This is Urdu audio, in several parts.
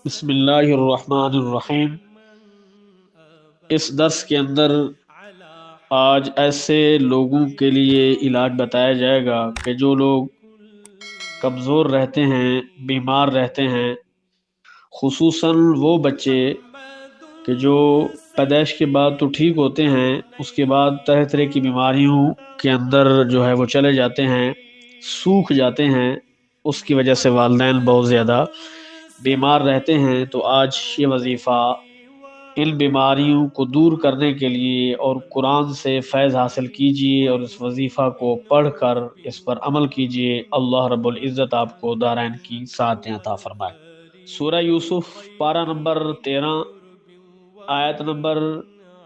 بسم اللہ الرحمن الرحیم۔ اس درس کے اندر آج ایسے لوگوں کے لیے علاج بتایا جائے گا کہ جو لوگ کمزور رہتے ہیں، بیمار رہتے ہیں، خصوصاً وہ بچے کہ جو پیدائش کے بعد تو ٹھیک ہوتے ہیں، اس کے بعد طرح طرح کی بیماریوں کے اندر جو ہے وہ چلے جاتے ہیں، سوکھ جاتے ہیں، اس کی وجہ سے والدین بہت زیادہ بیمار رہتے ہیں۔ تو آج یہ وظیفہ ان بیماریوں کو دور کرنے کے لیے اور قرآن سے فیض حاصل کیجیے اور اس وظیفہ کو پڑھ کر اس پر عمل کیجیے۔ اللہ رب العزت آپ کو دارین کی سعادتیں عطا فرمائے۔ سورہ یوسف پارہ نمبر 13 آیت نمبر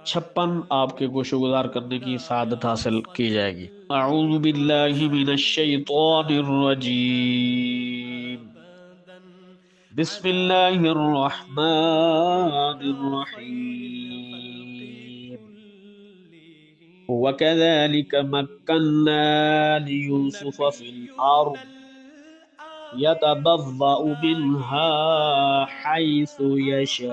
56 آپ کے گوش و گزار کرنے کی سعادت حاصل کی جائے گی۔ اعوذ باللہ من الشیطان الرجیم، بسم اللہ الرحمن الرحیم۔ وَكَذَلِكَ مَكَّنَّا لِيُوسُفَ فِي الْأَرْضِ يَتَبَوَّأُ مِنْهَا حَيْثُ يَشَاءُ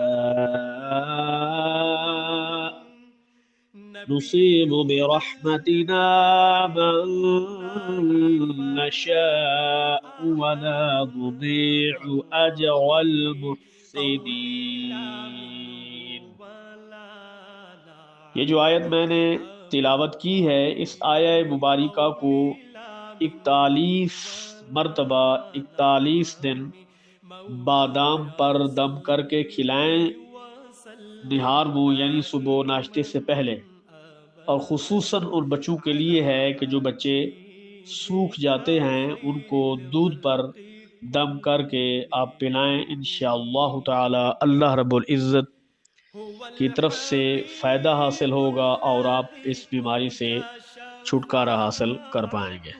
نُصِيبُ بِرَحْمَتِنَا مَن نَّشَاءُ وَلَا نُضِيعُ أَجْرَ الْمُحْسِنِينَ۔ یہ جو آیت میں نے تلاوت کی ہے، اس آیہ مبارکہ کو 41 مرتبہ 41 دن بادام پر دم کر کے کھلائیں، نہار منہ یعنی صبح ناشتے سے پہلے۔ اور خصوصاً ان بچوں کے لیے ہے کہ جو بچے سوکھ جاتے ہیں، ان کو دودھ پر دم کر کے آپ پلائیں، انشاءاللہ تعالی اللہ رب العزت کی طرف سے فائدہ حاصل ہوگا اور آپ اس بیماری سے چھٹکارا حاصل کر پائیں گے۔